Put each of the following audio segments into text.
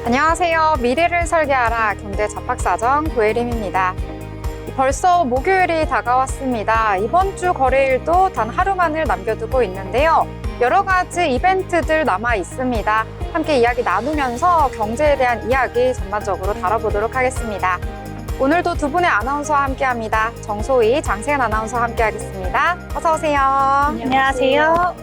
안녕하세요. 미래를 설계하라 경제잡학사정 고혜림입니다. 벌써 목요일이 다가왔습니다. 이번 주 거래일도 단 하루만을 남겨두고 있는데요. 여러 가지 이벤트들 남아 있습니다. 함께 이야기 나누면서 경제에 대한 이야기 전반적으로 다뤄보도록 하겠습니다. 오늘도 두 분의 아나운서와 함께합니다. 정소희, 장세현 아나운서와 함께하겠습니다. 어서 오세요. 안녕하세요.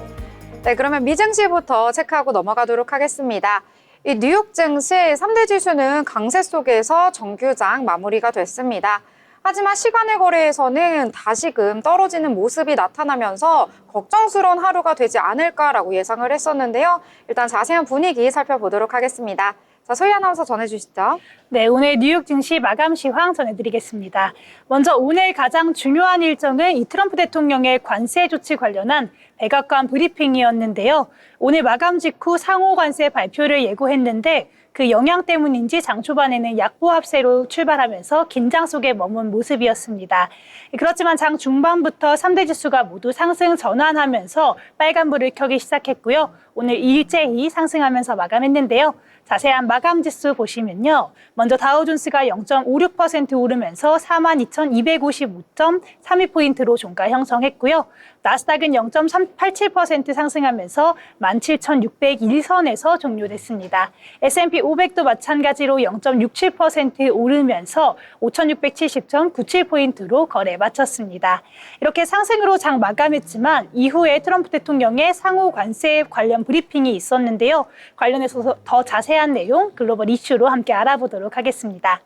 네, 그러면 미증시부터 체크하고 넘어가도록 하겠습니다. 이 뉴욕 증시 3대 지수는 강세 속에서 정규장 마무리가 됐습니다. 하지만 시간의 거래에서는 다시금 떨어지는 모습이 나타나면서 걱정스러운 하루가 되지 않을까라고 예상을 했었는데요. 일단 자세한 분위기 살펴보도록 하겠습니다. 자, 소희 아나운서 전해주시죠. 네, 오늘 뉴욕 증시 마감 시황 전해드리겠습니다. 먼저 오늘 가장 중요한 일정은 이 트럼프 대통령의 관세 조치 관련한 백악관 브리핑이었는데요. 오늘 마감 직후 상호 관세 발표를 예고했는데 그 영향 때문인지 장 초반에는 약보합세로 출발하면서 긴장 속에 머문 모습이었습니다. 그렇지만 장 중반부터 3대 지수가 모두 상승 전환하면서 빨간불을 켜기 시작했고요. 오늘 일제히 상승하면서 마감했는데요. 자세한 마감 지수 보시면요. 먼저 다우존스가 0.56% 오르면서 42,255.32포인트로 종가 형성했고요. 나스닥은 0.87% 상승하면서 17,601선에서 종료됐습니다. S&P 500도 마찬가지로 0.67% 오르면서 5,670.97포인트로 거래 마쳤습니다. 이렇게 상승으로 장 마감했지만 이후에 트럼프 대통령의 상호 관세 관련 브리핑이 있었는데요. 관련해서 더 자세한 내용 글로벌 이슈로 함께 알아보도록 하겠습니다.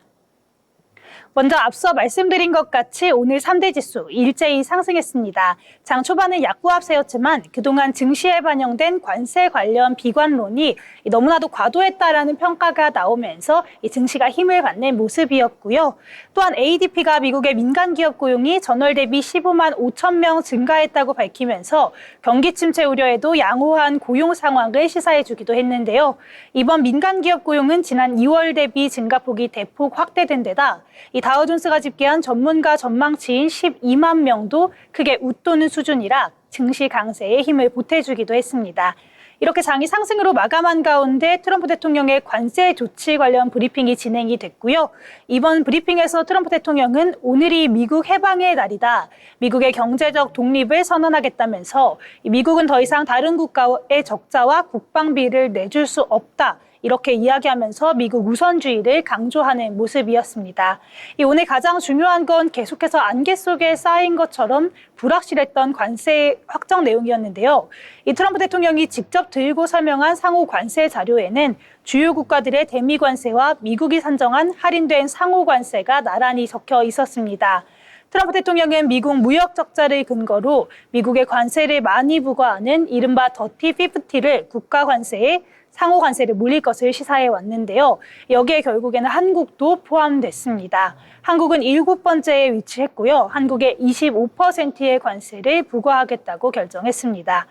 먼저 앞서 말씀드린 것 같이 오늘 3대 지수 일제히 상승했습니다. 장 초반은 약보합세였지만 그동안 증시에 반영된 관세 관련 비관론이 너무나도 과도했다라는 평가가 나오면서 이 증시가 힘을 받는 모습이었고요. 또한 ADP가 미국의 민간 기업 고용이 전월 대비 15만 5천 명 증가했다고 밝히면서 경기 침체 우려에도 양호한 고용 상황을 시사해주기도 했는데요. 이번 민간 기업 고용은 지난 2월 대비 증가폭이 대폭 확대된 데다 이 다우존스가 집계한 전문가 전망치인 12만 명도 크게 웃도는 수준이라 증시 강세에 힘을 보태주기도 했습니다. 이렇게 장이 상승으로 마감한 가운데 트럼프 대통령의 관세 조치 관련 브리핑이 진행이 됐고요. 이번 브리핑에서 트럼프 대통령은 오늘이 미국 해방의 날이다. 미국의 경제적 독립을 선언하겠다면서 미국은 더 이상 다른 국가의 적자와 국방비를 내줄 수 없다. 이렇게 이야기하면서 미국 우선주의를 강조하는 모습이었습니다. 오늘 가장 중요한 건 계속해서 안개 속에 쌓인 것처럼 불확실했던 관세 확정 내용이었는데요. 이 트럼프 대통령이 직접 들고 설명한 상호 관세 자료에는 주요 국가들의 대미 관세와 미국이 산정한 할인된 상호 관세가 나란히 적혀 있었습니다. 트럼프 대통령은 미국 무역 적자를 근거로 미국의 관세를 많이 부과하는 이른바 더티 50를 국가 관세에 상호 관세를 물릴 것을 시사해 왔는데요. 여기에 결국에는 한국도 포함됐습니다. 한국은 7번째에 위치했고요. 한국에 25%의 관세를 부과하겠다고 결정했습니다.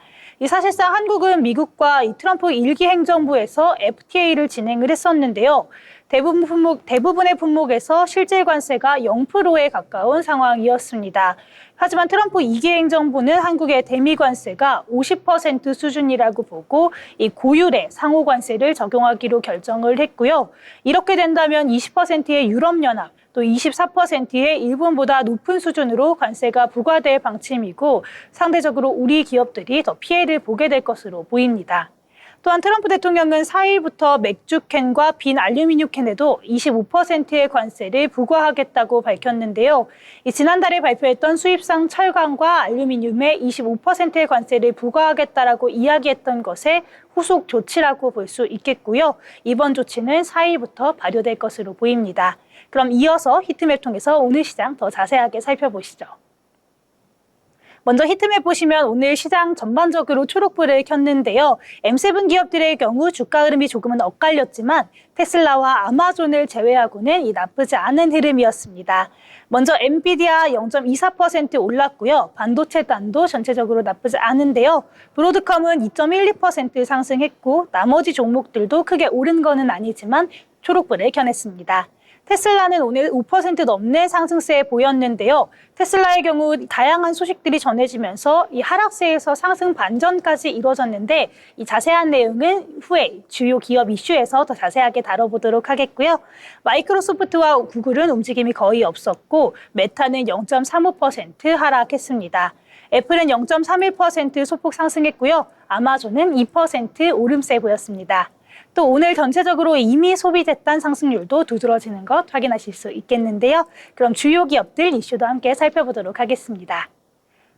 사실상 한국은 미국과 이 트럼프 1기 행정부에서 FTA를 진행을 했었는데요. 대부분의 품목에서 실질 관세가 0%에 가까운 상황이었습니다. 하지만 트럼프 2기 행정부는 한국의 대미 관세가 50% 수준이라고 보고 이 고율의 상호 관세를 적용하기로 결정을 했고요. 이렇게 된다면 20%의 유럽연합, 또 24%의 일본보다 높은 수준으로 관세가 부과될 방침이고 상대적으로 우리 기업들이 더 피해를 보게 될 것으로 보입니다. 또한 트럼프 대통령은 4일부터 맥주캔과 빈 알루미늄 캔에도 25%의 관세를 부과하겠다고 밝혔는데요. 지난달에 발표했던 수입상 철강과 알루미늄에 25%의 관세를 부과하겠다라고 이야기했던 것의 후속 조치라고 볼 수 있겠고요. 이번 조치는 4일부터 발효될 것으로 보입니다. 그럼 이어서 히트맵 통해서 오늘 시장 더 자세하게 살펴보시죠. 먼저 히트맵 보시면 오늘 시장 전반적으로 초록불을 켰는데요. M7 기업들의 경우 주가 흐름이 조금은 엇갈렸지만 테슬라와 아마존을 제외하고는 나쁘지 않은 흐름이었습니다. 먼저 엔비디아 0.24% 올랐고요. 반도체단도 전체적으로 나쁘지 않은데요. 브로드컴은 2.12% 상승했고 나머지 종목들도 크게 오른 거는 아니지만 초록불을 켜냈습니다. 테슬라는 오늘 5% 넘는 상승세 보였는데요. 테슬라의 경우 다양한 소식들이 전해지면서 이 하락세에서 상승 반전까지 이루어졌는데 이 자세한 내용은 후에 주요 기업 이슈에서 더 자세하게 다뤄보도록 하겠고요. 마이크로소프트와 구글은 움직임이 거의 없었고 메타는 0.35% 하락했습니다. 애플은 0.31% 소폭 상승했고요. 아마존은 2% 오름세 보였습니다. 또 오늘 전체적으로 이미 소비됐던 상승률도 두드러지는 것 확인하실 수 있겠는데요. 그럼 주요 기업들 이슈도 함께 살펴보도록 하겠습니다.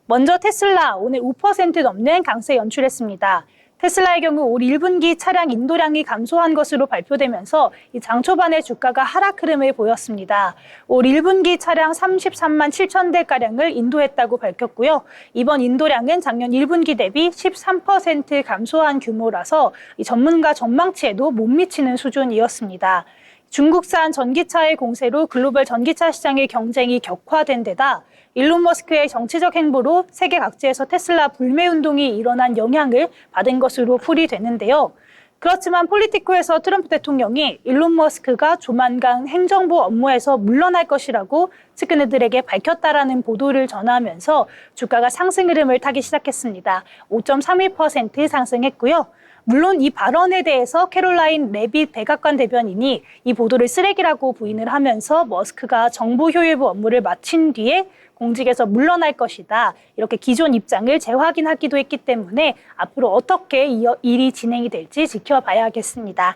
먼저 테슬라 오늘 5% 넘는 강세 연출했습니다. 테슬라의 경우 올 1분기 차량 인도량이 감소한 것으로 발표되면서 장 초반에 주가가 하락 흐름을 보였습니다. 올 1분기 차량 33만 7천 대가량을 인도했다고 밝혔고요. 이번 인도량은 작년 1분기 대비 13% 감소한 규모라서 전문가 전망치에도 못 미치는 수준이었습니다. 중국산 전기차의 공세로 글로벌 전기차 시장의 경쟁이 격화된 데다 일론 머스크의 정치적 행보로 세계 각지에서 테슬라 불매 운동이 일어난 영향을 받은 것으로 풀이되는데요. 그렇지만 폴리티코에서 트럼프 대통령이 일론 머스크가 조만간 행정부 업무에서 물러날 것이라고 측근들에게 밝혔다라는 보도를 전하면서 주가가 상승 흐름을 타기 시작했습니다. 5.31% 상승했고요. 물론 이 발언에 대해서 캐롤라인 레빗 백악관 대변인이 이 보도를 쓰레기라고 부인을 하면서 머스크가 정보 효율부 업무를 마친 뒤에 공직에서 물러날 것이다. 이렇게 기존 입장을 재확인하기도 했기 때문에 앞으로 어떻게 일이 진행이 될지 지켜봐야겠습니다.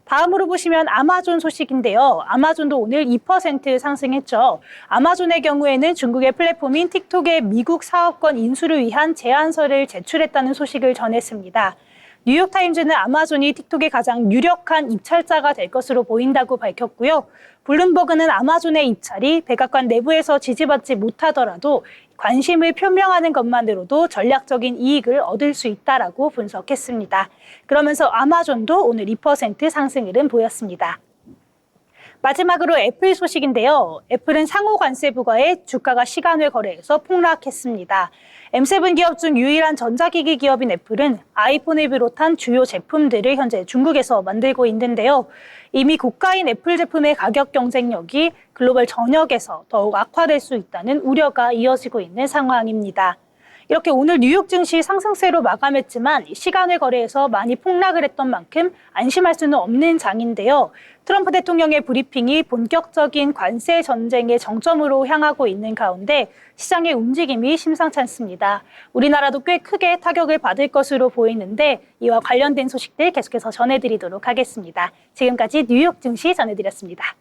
다음으로 보시면 아마존 소식인데요. 아마존도 오늘 2% 상승했죠. 아마존의 경우에는 중국의 플랫폼인 틱톡의 미국 사업권 인수를 위한 제안서를 제출했다는 소식을 전했습니다. 뉴욕타임즈는 아마존이 틱톡의 가장 유력한 입찰자가 될 것으로 보인다고 밝혔고요. 블룸버그는 아마존의 입찰이 백악관 내부에서 지지받지 못하더라도 관심을 표명하는 것만으로도 전략적인 이익을 얻을 수 있다라고 분석했습니다. 그러면서 아마존도 오늘 2% 상승 흐름 보였습니다. 마지막으로 애플 소식인데요. 애플은 상호 관세 부과에 주가가 시간외 거래에서 폭락했습니다. M7 기업 중 유일한 전자기기 기업인 애플은 아이폰을 비롯한 주요 제품들을 현재 중국에서 만들고 있는데요. 이미 고가인 애플 제품의 가격 경쟁력이 글로벌 전역에서 더욱 악화될 수 있다는 우려가 이어지고 있는 상황입니다. 이렇게 오늘 뉴욕 증시 상승세로 마감했지만 시간외 거래에서 많이 폭락을 했던 만큼 안심할 수는 없는 장인데요. 트럼프 대통령의 브리핑이 본격적인 관세 전쟁의 정점으로 향하고 있는 가운데 시장의 움직임이 심상치 않습니다. 우리나라도 꽤 크게 타격을 받을 것으로 보이는데 이와 관련된 소식들 계속해서 전해드리도록 하겠습니다. 지금까지 뉴욕 증시 전해드렸습니다.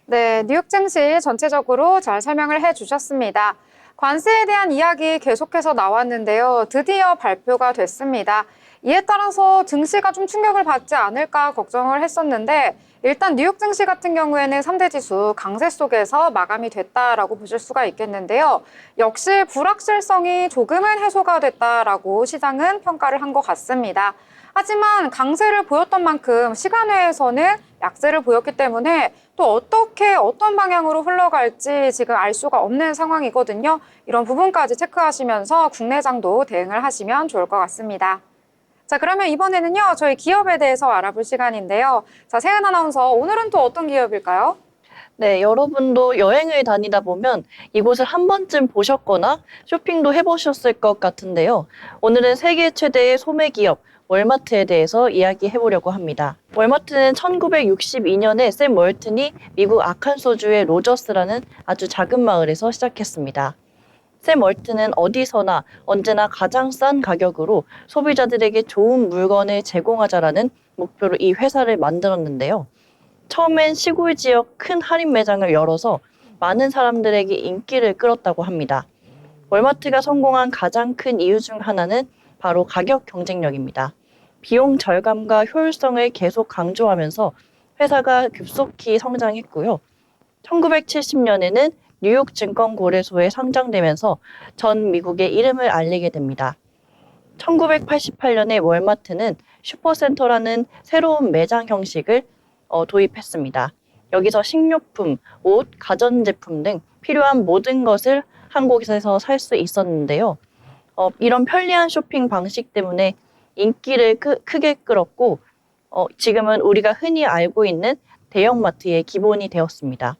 네, 뉴욕 증시 전체적으로 잘 설명을 해주셨습니다. 관세에 대한 이야기 계속해서 나왔는데요. 드디어 발표가 됐습니다. 이에 따라서 증시가 좀 충격을 받지 않을까 걱정을 했었는데 일단 뉴욕 증시 같은 경우에는 3대 지수 강세 속에서 마감이 됐다라고 보실 수가 있겠는데요. 역시 불확실성이 조금은 해소가 됐다라고 시장은 평가를 한 것 같습니다. 하지만 강세를 보였던 만큼 시간외에서는 약세를 보였기 때문에 또 어떻게 어떤 방향으로 흘러갈지 지금 알 수가 없는 상황이거든요. 이런 부분까지 체크하시면서 국내장도 대응을 하시면 좋을 것 같습니다. 자, 그러면 이번에는요, 저희 기업에 대해서 알아볼 시간인데요. 자, 세은 아나운서, 오늘은 또 어떤 기업일까요? 네, 여러분도 여행을 다니다 보면 이곳을 한 번쯤 보셨거나 쇼핑도 해보셨을 것 같은데요. 오늘은 세계 최대의 소매 기업 월마트에 대해서 이야기해 보려고 합니다. 월마트는 1962년에 샘 월튼이 미국 아칸소주의 로저스라는 아주 작은 마을에서 시작했습니다. 샘 월튼은 어디서나 언제나 가장 싼 가격으로 소비자들에게 좋은 물건을 제공하자라는 목표로 이 회사를 만들었는데요. 처음엔 시골 지역 큰 할인 매장을 열어서 많은 사람들에게 인기를 끌었다고 합니다. 월마트가 성공한 가장 큰 이유 중 하나는 바로 가격 경쟁력입니다. 비용 절감과 효율성을 계속 강조하면서 회사가 급속히 성장했고요. 1970년에는 뉴욕 증권거래소에 상장되면서 전 미국에 이름을 알리게 됩니다. 1988년에 월마트는 슈퍼센터라는 새로운 매장 형식을 도입했습니다. 여기서 식료품, 옷, 가전제품 등 필요한 모든 것을 한 곳에서 살 수 있었는데요. 이런 편리한 쇼핑 방식 때문에 인기를 크게 끌었고 지금은 우리가 흔히 알고 있는 대형마트의 기본이 되었습니다.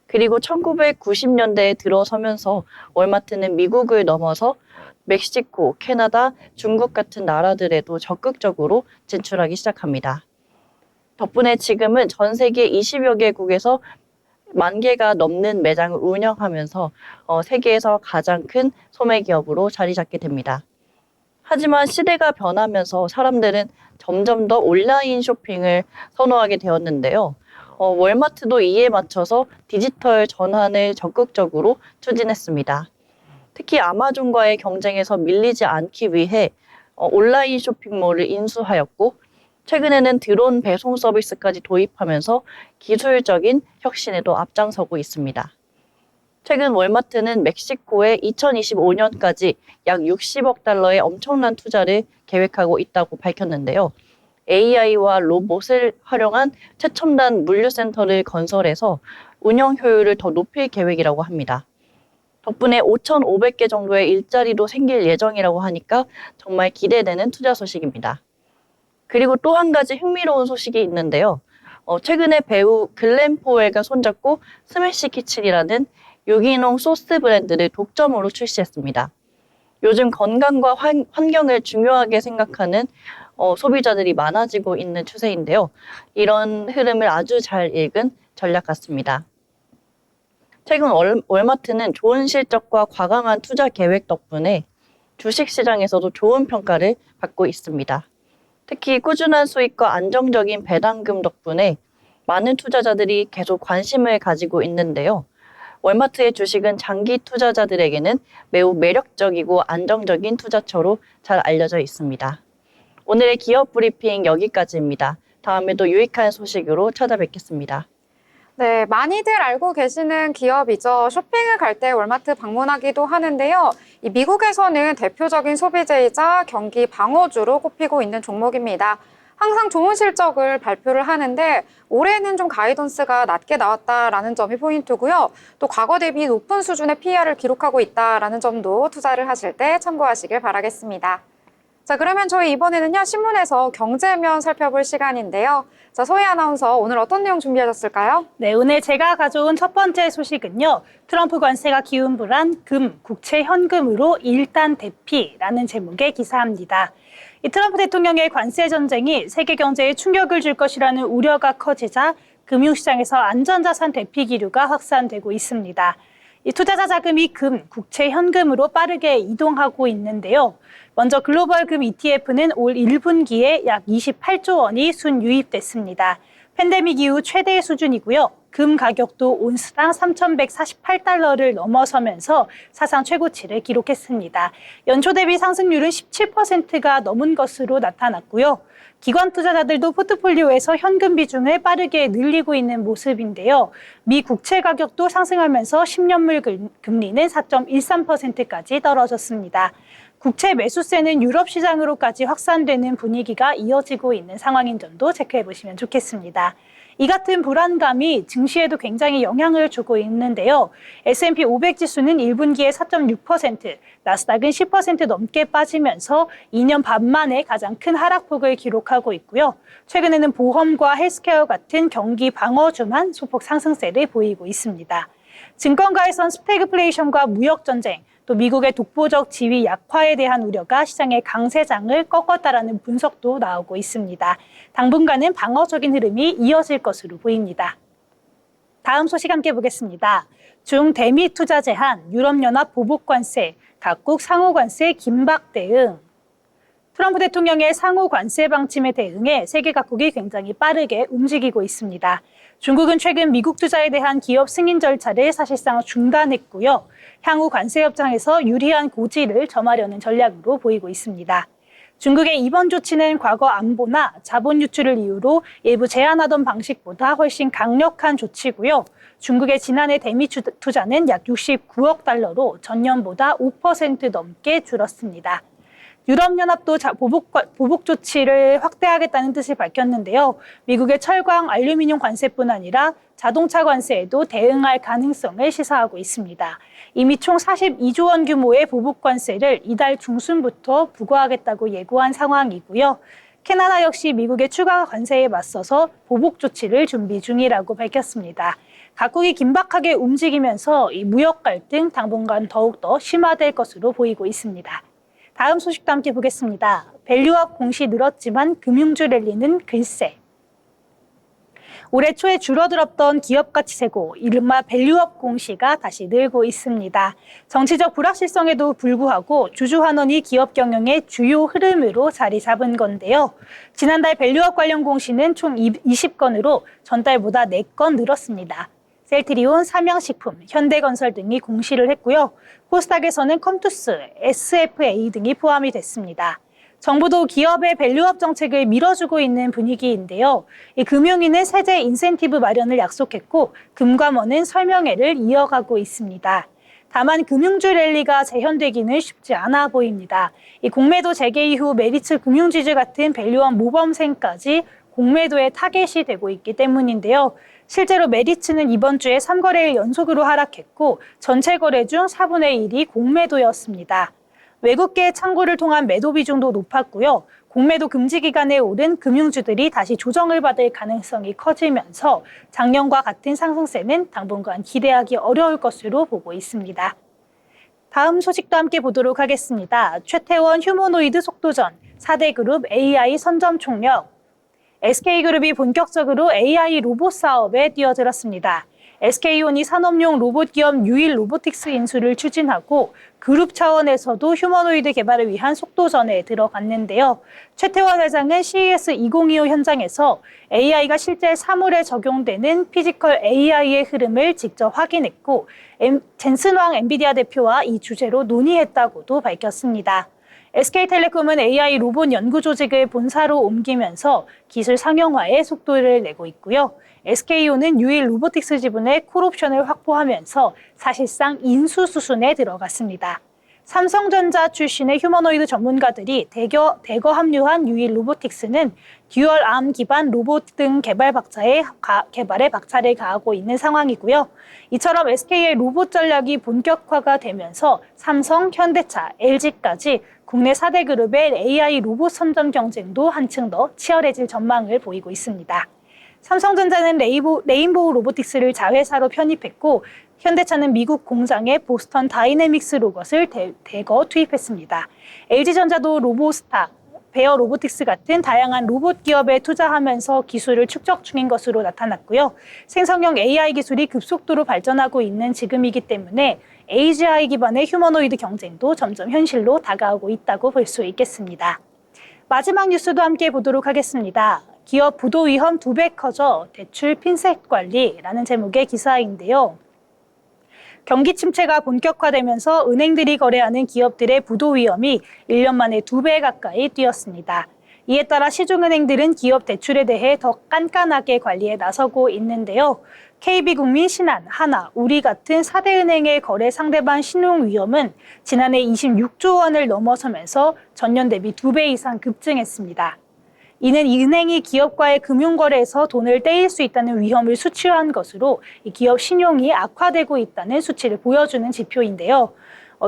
그리고 1990년대에 들어서면서 월마트는 미국을 넘어서 멕시코, 캐나다, 중국 같은 나라들에도 적극적으로 진출하기 시작합니다. 덕분에 지금은 전 세계 20여 개국에서 10,000개가 넘는 매장을 운영하면서 세계에서 가장 큰 소매 기업으로 자리 잡게 됩니다. 하지만 시대가 변하면서 사람들은 점점 더 온라인 쇼핑을 선호하게 되었는데요. 월마트도 이에 맞춰서 디지털 전환을 적극적으로 추진했습니다. 특히 아마존과의 경쟁에서 밀리지 않기 위해 온라인 쇼핑몰을 인수하였고, 최근에는 드론 배송 서비스까지 도입하면서 기술적인 혁신에도 앞장서고 있습니다. 최근 월마트는 멕시코에 2025년까지 약 60억 달러의 엄청난 투자를 계획하고 있다고 밝혔는데요. AI와 로봇을 활용한 최첨단 물류센터를 건설해서 운영 효율을 더 높일 계획이라고 합니다. 덕분에 5,500개 정도의 일자리도 생길 예정이라고 하니까 정말 기대되는 투자 소식입니다. 그리고 또 한 가지 흥미로운 소식이 있는데요. 최근에 배우 글렌 포웰과 손잡고 스매시 키친이라는 유기농 소스 브랜드를 독점으로 출시했습니다. 요즘 건강과 환경을 중요하게 생각하는 소비자들이 많아지고 있는 추세인데요. 이런 흐름을 아주 잘 읽은 전략 같습니다. 최근 월마트는 좋은 실적과 과감한 투자 계획 덕분에 주식시장에서도 좋은 평가를 받고 있습니다. 특히 꾸준한 수익과 안정적인 배당금 덕분에 많은 투자자들이 계속 관심을 가지고 있는데요. 월마트의 주식은 장기 투자자들에게는 매우 매력적이고 안정적인 투자처로 잘 알려져 있습니다. 오늘의 기업 브리핑 여기까지입니다. 다음에도 유익한 소식으로 찾아뵙겠습니다. 네, 많이들 알고 계시는 기업이죠. 쇼핑을 갈 때 월마트 방문하기도 하는데요. 이 미국에서는 대표적인 소비재이자 경기 방어주로 꼽히고 있는 종목입니다. 항상 좋은 실적을 발표를 하는데 올해는 좀 가이던스가 낮게 나왔다라는 점이 포인트고요. 또 과거 대비 높은 수준의 PER을 기록하고 있다라는 점도 투자를 하실 때 참고하시길 바라겠습니다. 자, 그러면 저희 이번에는요, 신문에서 경제면 살펴볼 시간인데요. 자, 소희 아나운서, 오늘 어떤 내용 준비하셨을까요? 네, 오늘 제가 가져온 첫 번째 소식은요. 트럼프 관세가 기운 불안, 금, 국채 현금으로 일단 대피라는 제목의 기사입니다. 이 트럼프 대통령의 관세 전쟁이 세계 경제에 충격을 줄 것이라는 우려가 커지자 금융시장에서 안전자산 대피 기류가 확산되고 있습니다. 이 투자자 자금이 금, 국채 현금으로 빠르게 이동하고 있는데요. 먼저 글로벌 금 ETF는 올 1분기에 약 28조 원이 순유입됐습니다. 팬데믹 이후 최대 수준이고요. 금 가격도 온스당 3,148달러를 넘어서면서 사상 최고치를 기록했습니다. 연초 대비 상승률은 17%가 넘은 것으로 나타났고요. 기관 투자자들도 포트폴리오에서 현금 비중을 빠르게 늘리고 있는 모습인데요. 미 국채 가격도 상승하면서 10년물 금리는 4.13%까지 떨어졌습니다. 국채 매수세는 유럽 시장으로까지 확산되는 분위기가 이어지고 있는 상황인 점도 체크해 보시면 좋겠습니다. 이 같은 불안감이 증시에도 굉장히 영향을 주고 있는데요. S&P 500 지수는 1분기에 4.6%, 나스닥은 10% 넘게 빠지면서 2년 반 만에 가장 큰 하락폭을 기록하고 있고요. 최근에는 보험과 헬스케어 같은 경기 방어주만 소폭 상승세를 보이고 있습니다. 증권가에선 스태그플레이션과 무역전쟁, 또 미국의 독보적 지위 약화에 대한 우려가 시장의 강세장을 꺾었다라는 분석도 나오고 있습니다. 당분간은 방어적인 흐름이 이어질 것으로 보입니다. 다음 소식 함께 보겠습니다. 중대미 투자 제한, 유럽연합 보복관세, 각국 상호관세 긴박 대응. 트럼프 대통령의 상호 관세 방침에 대응해 세계 각국이 굉장히 빠르게 움직이고 있습니다. 중국은 최근 미국 투자에 대한 기업 승인 절차를 사실상 중단했고요. 향후 관세 협상에서 유리한 고지를 점하려는 전략으로 보이고 있습니다. 중국의 이번 조치는 과거 안보나 자본 유출을 이유로 일부 제한하던 방식보다 훨씬 강력한 조치고요. 중국의 지난해 대미 투자는 약 69억 달러로 전년보다 5% 넘게 줄었습니다. 유럽연합도 보복 조치를 확대하겠다는 뜻을 밝혔는데요. 미국의 철강, 알루미늄 관세뿐 아니라 자동차 관세에도 대응할 가능성을 시사하고 있습니다. 이미 총 42조 원 규모의 보복 관세를 이달 중순부터 부과하겠다고 예고한 상황이고요. 캐나다 역시 미국의 추가 관세에 맞서서 보복 조치를 준비 중이라고 밝혔습니다. 각국이 긴박하게 움직이면서 이 무역 갈등 당분간 더욱더 심화될 것으로 보이고 있습니다. 다음 소식도 함께 보겠습니다. 밸류업 공시 늘었지만 금융주 랠리는 글쎄. 올해 초에 줄어들었던 기업 가치 세고, 이른바 밸류업 공시가 다시 늘고 있습니다. 정치적 불확실성에도 불구하고 주주 환원이 기업 경영의 주요 흐름으로 자리 잡은 건데요. 지난달 밸류업 관련 공시는 총 20건으로 전달보다 4건 늘었습니다. 셀트리온, 삼양식품, 현대건설 등이 공시를 했고요. 코스닥에서는 컴투스, SFA 등이 포함이 됐습니다. 정부도 기업의 밸류업 정책을 밀어주고 있는 분위기인데요. 이 금융위는 세제 인센티브 마련을 약속했고 금감원은 설명회를 이어가고 있습니다. 다만 금융주 랠리가 재현되기는 쉽지 않아 보입니다. 이 공매도 재개 이후 메리츠 금융지주 같은 밸류업 모범생까지 공매도에 타겟이 되고 있기 때문인데요. 실제로 메리츠는 이번 주에 3거래일 연속으로 하락했고 전체 거래 중 4분의 1이 공매도였습니다. 외국계 창구를 통한 매도 비중도 높았고요. 공매도 금지 기간에 오른 금융주들이 다시 조정을 받을 가능성이 커지면서 작년과 같은 상승세는 당분간 기대하기 어려울 것으로 보고 있습니다. 다음 소식도 함께 보도록 하겠습니다. 최태원 휴머노이드 속도전, 4대 그룹 AI 선점 총력. SK그룹이 본격적으로 AI 로봇 사업에 뛰어들었습니다. SK온이 산업용 로봇 기업 유일 로보틱스 인수를 추진하고 그룹 차원에서도 휴머노이드 개발을 위한 속도전에 들어갔는데요. 최태원 회장은 CES 2025 현장에서 AI가 실제 사물에 적용되는 피지컬 AI의 흐름을 직접 확인했고 젠슨왕 엔비디아 대표와 이 주제로 논의했다고도 밝혔습니다. SK텔레콤은 AI 로봇 연구 조직을 본사로 옮기면서 기술 상용화에 속도를 내고 있고요. SK온은 유일 로보틱스 지분의 콜옵션을 확보하면서 사실상 인수 수순에 들어갔습니다. 삼성전자 출신의 휴머노이드 전문가들이 대거 합류한 유일 로보틱스는 듀얼 암 기반 로봇 등 개발에 박차를 가하고 있는 상황이고요. 이처럼 SK의 로봇 전략이 본격화가 되면서 삼성, 현대차, LG까지 국내 4대 그룹의 AI 로봇 선점 경쟁도 한층 더 치열해질 전망을 보이고 있습니다. 삼성전자는 레인보우 로보틱스를 자회사로 편입했고 현대차는 미국 공장에 보스턴 다이내믹스 로봇을 대거 투입했습니다. LG전자도 로보스타, 베어 로보틱스 같은 다양한 로봇 기업에 투자하면서 기술을 축적 중인 것으로 나타났고요. 생성형 AI 기술이 급속도로 발전하고 있는 지금이기 때문에 AGI 기반의 휴머노이드 경쟁도 점점 현실로 다가오고 있다고 볼 수 있겠습니다. 마지막 뉴스도 함께 보도록 하겠습니다. 기업 부도 위험 2배 커져 대출 핀셋 관리라는 제목의 기사인데요. 경기 침체가 본격화되면서 은행들이 거래하는 기업들의 부도 위험이 1년 만에 2배 가까이 뛰었습니다. 이에 따라 시중은행들은 기업 대출에 대해 더 깐깐하게 관리에 나서고 있는데요. KB국민, 신한, 하나, 우리 같은 4대 은행의 거래 상대방 신용 위험은 지난해 26조 원을 넘어서면서 전년 대비 2배 이상 급증했습니다. 이는 은행이 기업과의 금융거래에서 돈을 떼일 수 있다는 위험을 수치화한 것으로 이 기업 신용이 악화되고 있다는 수치를 보여주는 지표인데요.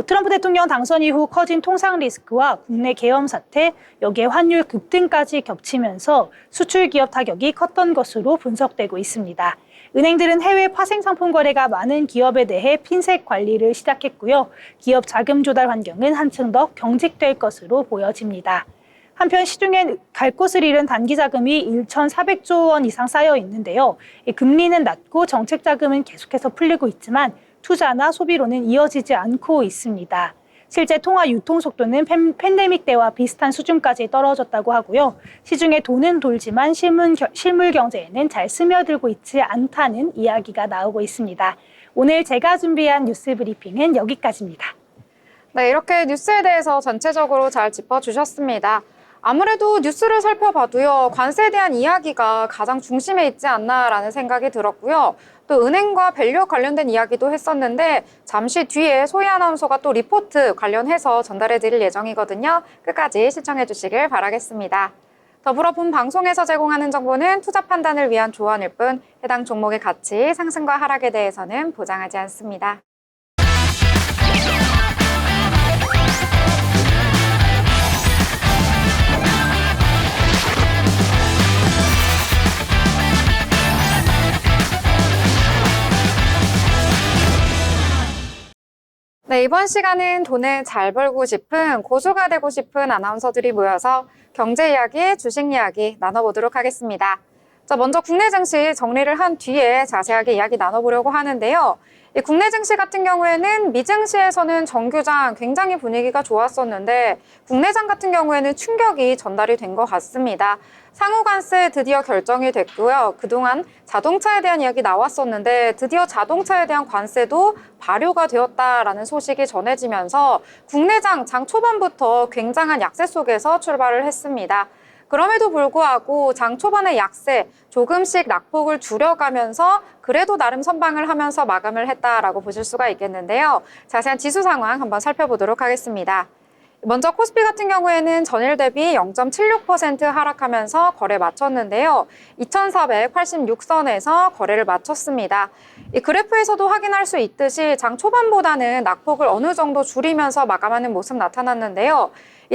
트럼프 대통령 당선 이후 커진 통상 리스크와 국내 계엄 사태, 여기에 환율 급등까지 겹치면서 수출 기업 타격이 컸던 것으로 분석되고 있습니다. 은행들은 해외 파생 상품 거래가 많은 기업에 대해 핀셋 관리를 시작했고요. 기업 자금 조달 환경은 한층 더 경직될 것으로 보여집니다. 한편 시중엔 갈 곳을 잃은 단기 자금이 1,400조 원 이상 쌓여 있는데요. 금리는 낮고 정책 자금은 계속해서 풀리고 있지만 투자나 소비로는 이어지지 않고 있습니다. 실제 통화 유통 속도는 팬데믹 때와 비슷한 수준까지 떨어졌다고 하고요. 시중에 돈은 돌지만 실물 경제에는 잘 스며들고 있지 않다는 이야기가 나오고 있습니다. 오늘 제가 준비한 뉴스 브리핑은 여기까지입니다. 네, 이렇게 뉴스에 대해서 전체적으로 잘 짚어주셨습니다. 아무래도 뉴스를 살펴봐도요, 관세에 대한 이야기가 가장 중심에 있지 않나라는 생각이 들었고요. 또 은행과 밸류 관련된 이야기도 했었는데 잠시 뒤에 소희 아나운서가 또 리포트 관련해서 전달해 드릴 예정이거든요. 끝까지 시청해 주시길 바라겠습니다. 더불어 본 방송에서 제공하는 정보는 투자 판단을 위한 조언일 뿐 해당 종목의 가치, 상승과 하락에 대해서는 보장하지 않습니다. 네, 이번 시간은 돈을 잘 벌고 싶은 고수가 되고 싶은 아나운서들이 모여서 경제 이야기, 주식 이야기 나눠보도록 하겠습니다. 자, 먼저 국내 증시 정리를 한 뒤에 자세하게 이야기 나눠보려고 하는데요. 이 국내 증시 같은 경우에는 미증시에서는 정규장 굉장히 분위기가 좋았었는데 국내장 같은 경우에는 충격이 전달이 된 것 같습니다. 상호관세 드디어 결정이 됐고요. 그동안 자동차에 대한 이야기 나왔었는데 드디어 자동차에 대한 관세도 발효가 되었다라는 소식이 전해지면서 국내장 장 초반부터 굉장한 약세 속에서 출발을 했습니다. 그럼에도 불구하고 장 초반의 약세 조금씩 낙폭을 줄여가면서 그래도 나름 선방을 하면서 마감을 했다라고 보실 수가 있겠는데요. 자세한 지수 상황 한번 살펴보도록 하겠습니다. 먼저 코스피 같은 경우에는 전일 대비 0.76% 하락하면서 거래 마쳤는데요. 2486선에서 거래를 마쳤습니다. 이 그래프에서도 확인할 수 있듯이 장 초반보다는 낙폭을 어느 정도 줄이면서 마감하는 모습 나타났는데요.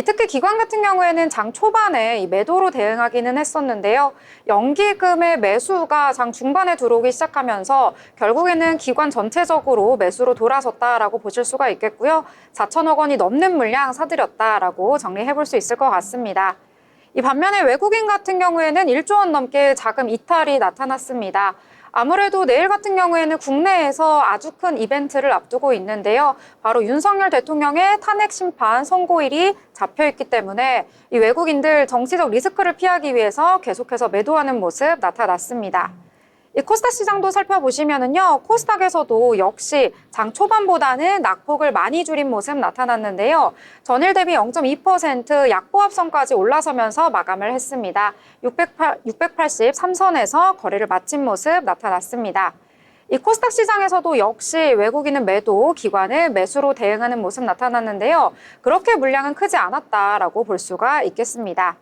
특히 기관 같은 경우에는 장 초반에 이 매도로 대응하기는 했었는데요. 연기금의 매수가 장 중반에 들어오기 시작하면서 결국에는 기관 전체적으로 매수로 돌아섰다라고 보실 수가 있겠고요. 4천억 원이 넘는 물량 사들였다라고 정리해 볼 수 있을 것 같습니다. 이 반면에 외국인 같은 경우에는 1조 원 넘게 자금 이탈이 나타났습니다. 아무래도 내일 같은 경우에는 국내에서 아주 큰 이벤트를 앞두고 있는데요. 바로 윤석열 대통령의 탄핵 심판 선고일이 잡혀있기 때문에 이 외국인들 정치적 리스크를 피하기 위해서 계속해서 매도하는 모습 나타났습니다. 이 코스닥 시장도 살펴보시면은요, 코스닥에서도 역시 장 초반보다는 낙폭을 많이 줄인 모습 나타났는데요. 전일 대비 0.2% 약보합선까지 올라서면서 마감을 했습니다. 683선에서 거래를 마친 모습 나타났습니다. 이 코스닥 시장에서도 역시 외국인은 매도, 기관은 매수로 대응하는 모습 나타났는데요. 그렇게 물량은 크지 않았다라고 볼 수가 있겠습니다.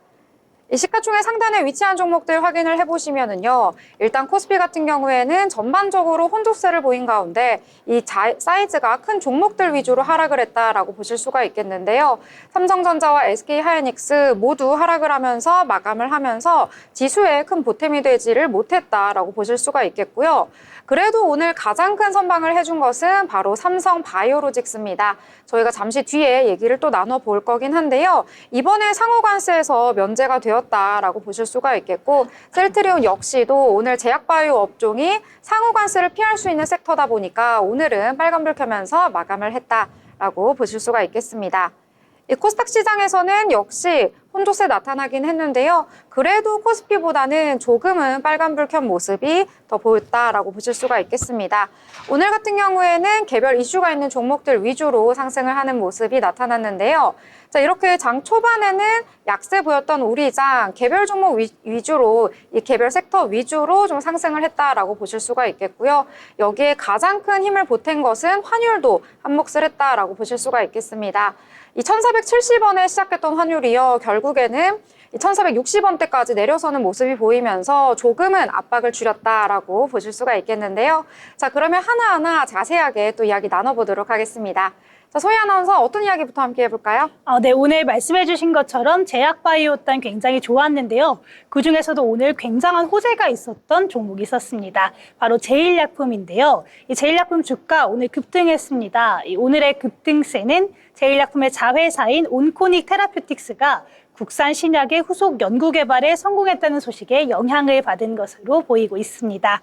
이 시가총액 상단에 위치한 종목들 확인을 해보시면은요. 일단 코스피 같은 경우에는 전반적으로 혼조세를 보인 가운데 이 사이즈가 큰 종목들 위주로 하락을 했다라고 보실 수가 있겠는데요. 삼성전자와 SK하이닉스 모두 하락을 하면서 마감을 하면서 지수에 큰 보탬이 되지를 못했다라고 보실 수가 있겠고요. 그래도 오늘 가장 큰 선방을 해준 것은 바로 삼성바이오로직스입니다. 저희가 잠시 뒤에 얘기를 또 나눠볼 거긴 한데요. 이번에 상호관세에서 면제가 되었다라고 보실 수가 있겠고 셀트리온 역시도 오늘 제약바이오 업종이 상호관세를 피할 수 있는 섹터다 보니까 오늘은 빨간불 켜면서 마감을 했다라고 보실 수가 있겠습니다. 이 코스닥 시장에서는 역시 혼조세 나타나긴 했는데요. 그래도 코스피보다는 조금은 빨간불 켠 모습이 더 보였다라고 보실 수가 있겠습니다. 오늘 같은 경우에는 개별 이슈가 있는 종목들 위주로 상승을 하는 모습이 나타났는데요. 자, 이렇게 장 초반에는 약세 보였던 우리 장 개별 종목 위주로 이 개별 섹터 위주로 좀 상승을 했다라고 보실 수가 있겠고요. 여기에 가장 큰 힘을 보탠 것은 환율도 한몫을 했다라고 보실 수가 있겠습니다. 이 1,470원에 시작했던 환율이요. 결국에는 1,460원대까지 내려서는 모습이 보이면서 조금은 압박을 줄였다라고 보실 수가 있겠는데요. 자, 그러면 하나하나 자세하게 또 이야기 나눠보도록 하겠습니다. 자, 소희 아나운서 어떤 이야기부터 함께 해볼까요? 네, 오늘 말씀해 주신 것처럼 제약바이오단 굉장히 좋았는데요. 그중에서도 오늘 굉장한 호재가 있었던 종목이 있었습니다. 바로 제일약품인데요. 이 제일약품 주가 오늘 급등했습니다. 이 오늘의 급등세는 제일약품의 자회사인 온코닉 테라퓨틱스가 국산 신약의 후속 연구 개발에 성공했다는 소식에 영향을 받은 것으로 보이고 있습니다.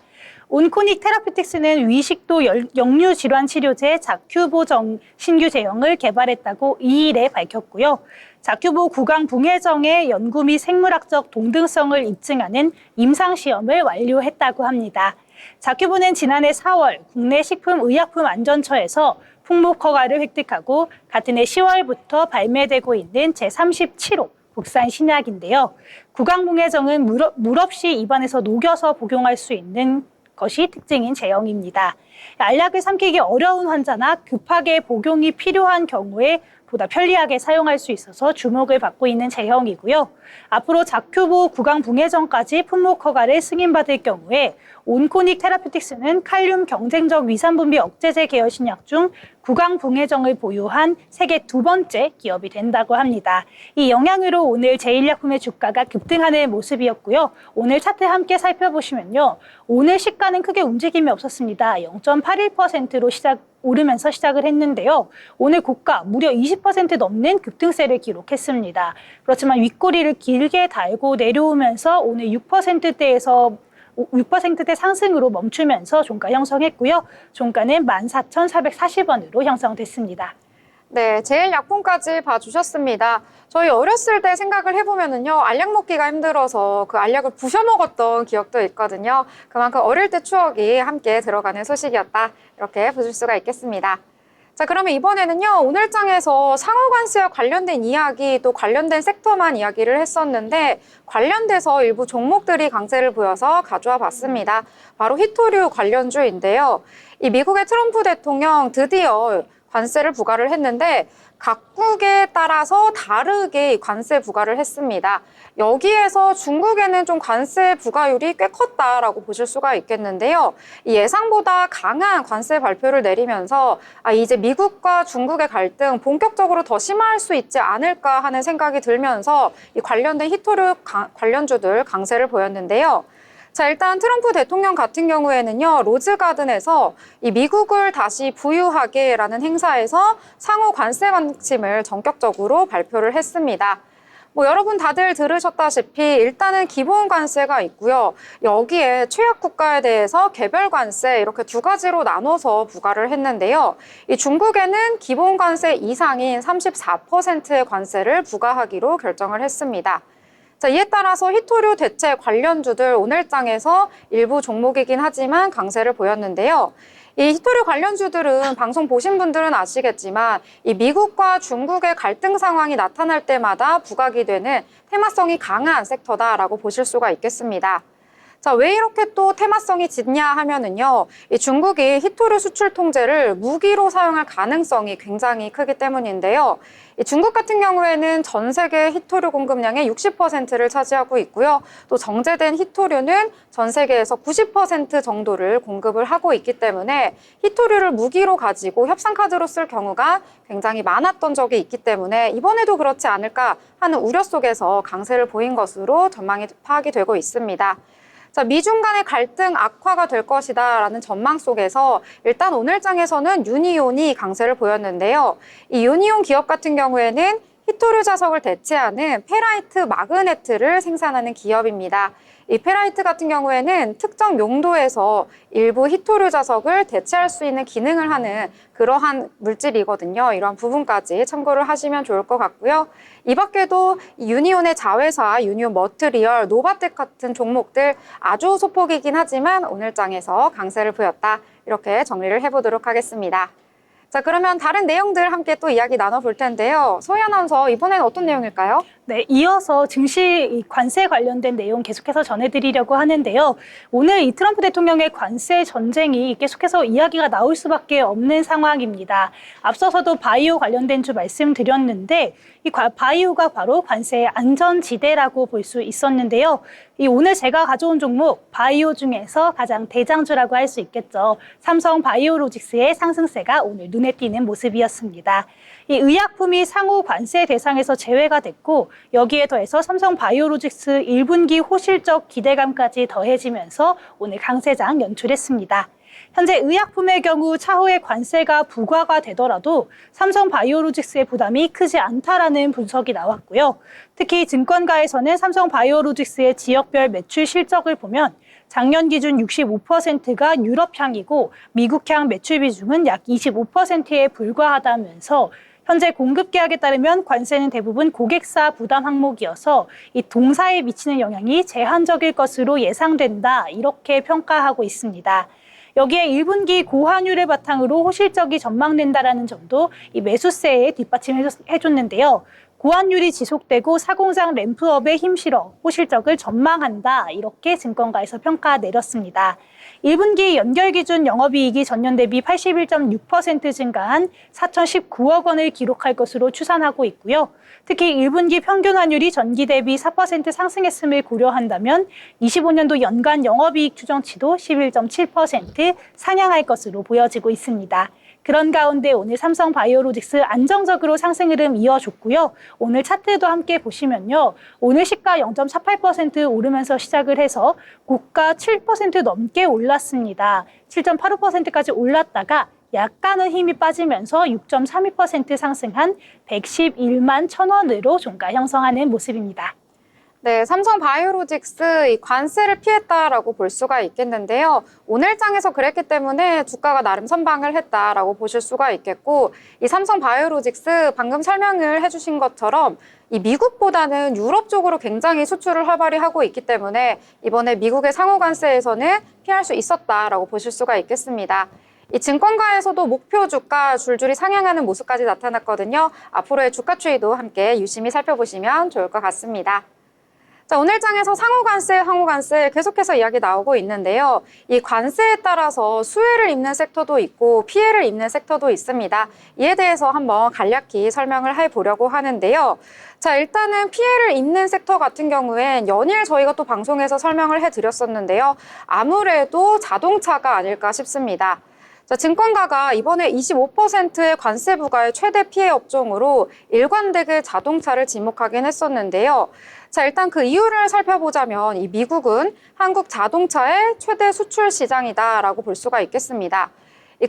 온코닉 테라퓨틱스는 위식도 역류 질환 치료제 자큐보 신규 제형을 개발했다고 2일에 밝혔고요. 자큐보 구강붕해정의 연구 및 생물학적 동등성을 입증하는 임상시험을 완료했다고 합니다. 자큐보는 지난해 4월 국내 식품의약품안전처에서 품목 허가를 획득하고 같은 해 10월부터 발매되고 있는 제37호 국산 신약인데요. 구강붕해정은 물 없이 입안에서 녹여서 복용할 수 있는 것이 특징인 제형입니다. 알약을 삼키기 어려운 환자나 급하게 복용이 필요한 경우에 보다 편리하게 사용할 수 있어서 주목을 받고 있는 제형이고요. 앞으로 자큐보 구강붕해정까지 품목 허가를 승인받을 경우에 온코닉 테라퓨틱스는 칼륨 경쟁적 위산분비 억제제 계열 신약 중 구강붕해정을 보유한 세계 두 번째 기업이 된다고 합니다. 이 영향으로 오늘 제일약품의 주가가 급등하는 모습이었고요. 오늘 차트 함께 살펴보시면요. 오늘 시가는 크게 움직임이 없었습니다. 0.81%로 오르면서 시작을 했는데요. 오늘 고가 무려 20% 넘는 급등세를 기록했습니다. 그렇지만 윗꼬리를 길게 달고 내려오면서 오늘 6%대에 상승으로 멈추면서 종가 형성했고요. 종가는 14,440원으로 형성됐습니다. 네, 제일 약품까지 봐주셨습니다. 저희 어렸을 때 생각을 해보면은요, 알약 먹기가 힘들어서 그 알약을 부셔 먹었던 기억도 있거든요. 그만큼 어릴 때 추억이 함께 들어가는 소식이었다. 이렇게 보실 수가 있겠습니다. 자, 그러면 이번에는요, 오늘 장에서 상호관세와 관련된 이야기, 또 관련된 섹터만 이야기를 했었는데, 관련돼서 일부 종목들이 강세를 보여서 가져와 봤습니다. 바로 히토류 관련주인데요. 이 미국의 트럼프 대통령 드디어 관세를 부과를 했는데 각국에 따라서 다르게 관세 부과를 했습니다. 여기에서 중국에는 좀 관세 부과율이 꽤 컸다라고 보실 수가 있겠는데요. 이 예상보다 강한 관세 발표를 내리면서 이제 미국과 중국의 갈등 본격적으로 더 심화할 수 있지 않을까 하는 생각이 들면서 이 관련된 히토류 관련주들 강세를 보였는데요. 자, 일단 트럼프 대통령 같은 경우에는요, 로즈가든에서 이 미국을 다시 부유하게라는 행사에서 상호 관세 방침을 전격적으로 발표를 했습니다. 여러분 다들 들으셨다시피 일단은 기본 관세가 있고요. 여기에 취약 국가에 대해서 개별 관세 이렇게 두 가지로 나눠서 부과를 했는데요. 이 중국에는 기본 관세 이상인 34%의 관세를 부과하기로 결정을 했습니다. 자, 이에 따라서 히토류 대체 관련주들 오늘 장에서 일부 종목이긴 하지만 강세를 보였는데요. 이 히토류 관련주들은 방송 보신 분들은 아시겠지만 이 미국과 중국의 갈등 상황이 나타날 때마다 부각이 되는 테마성이 강한 섹터다라고 보실 수가 있겠습니다. 자, 왜 이렇게 또 테마성이 짙냐 하면은요, 이 중국이 히토류 수출 통제를 무기로 사용할 가능성이 굉장히 크기 때문인데요. 이 중국 같은 경우에는 전 세계 히토류 공급량의 60%를 차지하고 있고요. 또 정제된 히토류는 전 세계에서 90% 정도를 공급을 하고 있기 때문에 히토류를 무기로 가지고 협상카드로 쓸 경우가 굉장히 많았던 적이 있기 때문에 이번에도 그렇지 않을까 하는 우려 속에서 강세를 보인 것으로 전망이 파악이 되고 있습니다. 자, 미중 간의 갈등 악화가 될 것이다라는 전망 속에서 일단 오늘 장에서는 유니온이 강세를 보였는데요. 이 유니온 기업 같은 경우에는 히토류 자석을 대체하는 페라이트 마그네트를 생산하는 기업입니다. 이 페라이트 같은 경우에는 특정 용도에서 일부 히토류 자석을 대체할 수 있는 기능을 하는 그러한 물질이거든요. 이러한 부분까지 참고를 하시면 좋을 것 같고요. 이 밖에도 유니온의 자회사, 유니온 머트리얼, 노바텍 같은 종목들 아주 소폭이긴 하지만 오늘 장에서 강세를 보였다. 이렇게 정리를 해보도록 하겠습니다. 자, 그러면 다른 내용들 함께 또 이야기 나눠볼 텐데요. 소희 아나운서, 이번에는 어떤 내용일까요? 네, 이어서 증시 관세 관련된 내용 계속해서 전해드리려고 하는데요. 오늘 이 트럼프 대통령의 관세 전쟁이 계속해서 이야기가 나올 수밖에 없는 상황입니다. 앞서서도 바이오 관련된 주 말씀드렸는데 이 바이오가 바로 관세의 안전지대라고 볼 수 있었는데요. 이 오늘 제가 가져온 종목 바이오 중에서 가장 대장주라고 할 수 있겠죠. 삼성 바이오로직스의 상승세가 오늘 눈에 띄는 모습이었습니다. 이 의약품이 상호 관세 대상에서 제외가 됐고 여기에 더해서 삼성 바이오로직스 1분기 호실적 기대감까지 더해지면서 오늘 강세장 연출했습니다. 현재 의약품의 경우 차후에 관세가 부과가 되더라도 삼성 바이오로직스의 부담이 크지 않다라는 분석이 나왔고요. 특히 증권가에서는 삼성 바이오로직스의 지역별 매출 실적을 보면 작년 기준 65%가 유럽향이고 미국향 매출 비중은 약 25%에 불과하다면서 현재 공급 계약에 따르면 관세는 대부분 고객사 부담 항목이어서 이 동사에 미치는 영향이 제한적일 것으로 예상된다, 이렇게 평가하고 있습니다. 여기에 1분기 고환율을 바탕으로 호실적이 전망된다라는 점도 이 매수세에 뒷받침해줬는데요. 고환율이 지속되고 사공장 램프업에 힘실어 호실적을 전망한다, 이렇게 증권가에서 평가 내렸습니다. 1분기 연결 기준 영업이익이 전년 대비 81.6% 증가한 4,019억 원을 기록할 것으로 추산하고 있고요. 특히 1분기 평균 환율이 전기 대비 4% 상승했음을 고려한다면 25년도 연간 영업이익 추정치도 11.7% 상향할 것으로 보여지고 있습니다. 그런 가운데 오늘 삼성 바이오로직스 안정적으로 상승 흐름 이어줬고요. 오늘 차트도 함께 보시면요. 오늘 시가 0.48% 오르면서 시작을 해서 고가 7% 넘게 올랐습니다. 7.85%까지 올랐다가 약간은 힘이 빠지면서 6.32% 상승한 111만 1,000원으로 종가 형성하는 모습입니다. 네, 삼성바이오로직스 이 관세를 피했다라고 볼 수가 있겠는데요. 오늘 장에서 그랬기 때문에 주가가 나름 선방을 했다라고 보실 수가 있겠고, 이 삼성바이오로직스 방금 설명을 해주신 것처럼 이 미국보다는 유럽 쪽으로 굉장히 수출을 활발히 하고 있기 때문에 이번에 미국의 상호 관세에서는 피할 수 있었다라고 보실 수가 있겠습니다. 이 증권가에서도 목표 주가 줄줄이 상향하는 모습까지 나타났거든요. 앞으로의 주가 추이도 함께 유심히 살펴보시면 좋을 것 같습니다. 자, 오늘 장에서 상호 관세, 항호 관세 계속해서 이야기 나오고 있는데요. 이 관세에 따라서 수혜를 입는 섹터도 있고 피해를 입는 섹터도 있습니다. 이에 대해서 한번 간략히 설명을 해보려고 하는데요. 자, 일단은 피해를 입는 섹터 같은 경우엔 연일 저희가 또 방송에서 설명을 해드렸었는데요. 아무래도 자동차가 아닐까 싶습니다. 자, 증권가가 이번에 25%의 관세 부과의 최대 피해 업종으로 일관되게 자동차를 지목하긴 했었는데요. 자, 일단 그 이유를 살펴보자면 이 미국은 한국 자동차의 최대 수출 시장이다라고 볼 수가 있겠습니다.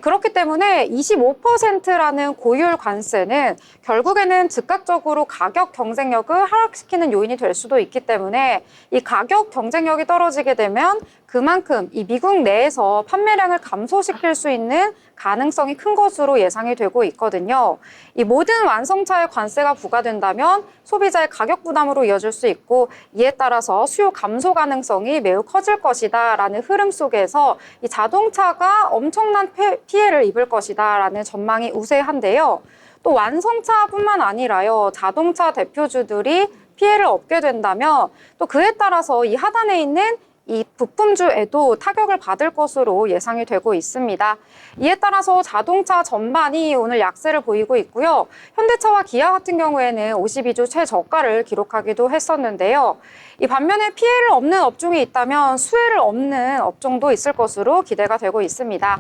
그렇기 때문에 25%라는 고율 관세는 결국에는 즉각적으로 가격 경쟁력을 하락시키는 요인이 될 수도 있기 때문에 이 가격 경쟁력이 떨어지게 되면 그만큼 이 미국 내에서 판매량을 감소시킬 수 있는 가능성이 큰 것으로 예상이 되고 있거든요. 이 모든 완성차에 관세가 부과된다면 소비자의 가격 부담으로 이어질 수 있고 이에 따라서 수요 감소 가능성이 매우 커질 것이다라는 흐름 속에서 이 자동차가 엄청난 피해를 입을 것이다라는 전망이 우세한데요. 또 완성차뿐만 아니라요. 자동차 대표주들이 피해를 얻게 된다면 또 그에 따라서 이 하단에 있는 이 부품주에도 타격을 받을 것으로 예상이 되고 있습니다. 이에 따라서 자동차 전반이 오늘 약세를 보이고 있고요. 현대차와 기아 같은 경우에는 52주 최저가를 기록하기도 했었는데요. 이 반면에 피해를 없는 업종이 있다면 수혜를 얻는 업종도 있을 것으로 기대가 되고 있습니다.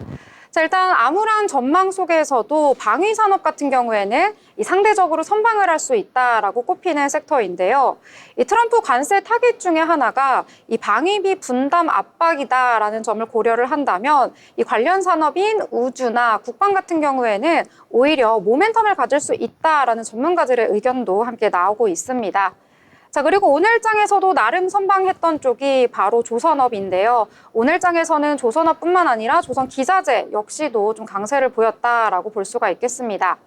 자, 일단 암울한 전망 속에서도 방위 산업 같은 경우에는 이 상대적으로 선방을 할 수 있다라고 꼽히는 섹터인데요. 이 트럼프 관세 타깃 중에 하나가 이 방위비 분담 압박이다라는 점을 고려를 한다면 이 관련 산업인 우주나 국방 같은 경우에는 오히려 모멘텀을 가질 수 있다라는 전문가들의 의견도 함께 나오고 있습니다. 자, 그리고 오늘 장에서도 나름 선방했던 쪽이 바로 조선업인데요. 오늘 장에서는 조선업뿐만 아니라 조선기자재 역시도 좀 강세를 보였다라고 볼 수가 있겠습니다.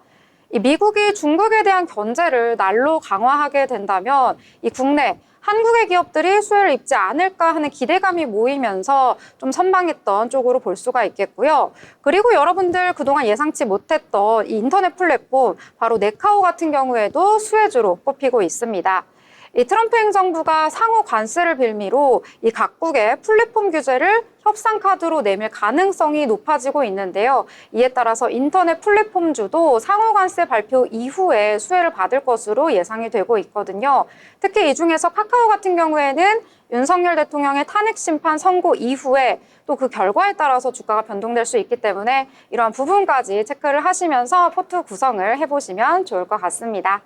이 미국이 중국에 대한 견제를 날로 강화하게 된다면 이 국내 한국의 기업들이 수혜를 입지 않을까 하는 기대감이 모이면서 좀 선방했던 쪽으로 볼 수가 있겠고요. 그리고 여러분들 그동안 예상치 못했던 이 인터넷 플랫폼 바로 네카오 같은 경우에도 수혜주로 꼽히고 있습니다. 이 트럼프 행정부가 상호 관세를 빌미로 이 각국의 플랫폼 규제를 협상 카드로 내밀 가능성이 높아지고 있는데요. 이에 따라서 인터넷 플랫폼주도 상호 관세 발표 이후에 수혜를 받을 것으로 예상이 되고 있거든요. 특히 이 중에서 카카오 같은 경우에는 윤석열 대통령의 탄핵 심판 선고 이후에 또 그 결과에 따라서 주가가 변동될 수 있기 때문에 이러한 부분까지 체크를 하시면서 포트 구성을 해보시면 좋을 것 같습니다.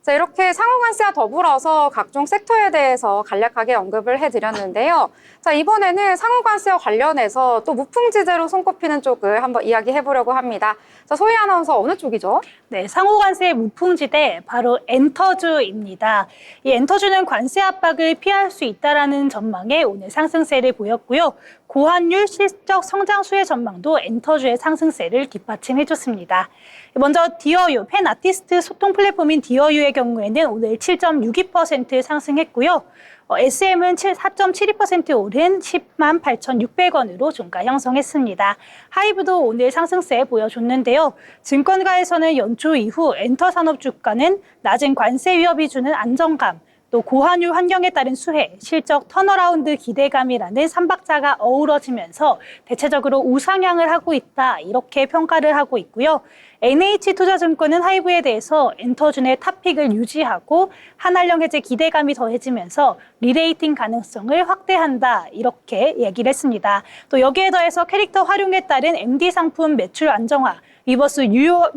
자, 이렇게 상호관세와 더불어서 각종 섹터에 대해서 간략하게 언급을 해드렸는데요. 자, 이번에는 상호관세와 관련해서 또 무풍지대로 손꼽히는 쪽을 한번 이야기해보려고 합니다. 자, 소희 아나운서 어느 쪽이죠? 네, 상호관세의 무풍지대 바로 엔터주입니다. 이 엔터주는 관세 압박을 피할 수 있다라는 전망에 오늘 상승세를 보였고요. 고환율 실적 성장 수혜 전망도 엔터주의 상승세를 뒷받침해줬습니다. 먼저 디어유, 팬 아티스트 소통 플랫폼인 디어유의 경우에는 오늘 7.62% 상승했고요. SM은 4.72% 오른 10만 8,600원으로 종가 형성했습니다. 하이브도 오늘 상승세 보여줬는데요. 증권가에서는 연초 이후 엔터 산업 주가는 낮은 관세 위협이 주는 안정감, 또 고환율 환경에 따른 수혜, 실적 턴어라운드 기대감이라는 3박자가 어우러지면서 대체적으로 우상향을 하고 있다, 이렇게 평가를 하고 있고요. NH투자증권은 하이브에 대해서 엔터준의 탑픽을 유지하고 한한령 해제 기대감이 더해지면서 리레이팅 가능성을 확대한다, 이렇게 얘기를 했습니다. 또 여기에 더해서 캐릭터 활용에 따른 MD 상품 매출 안정화, 리버스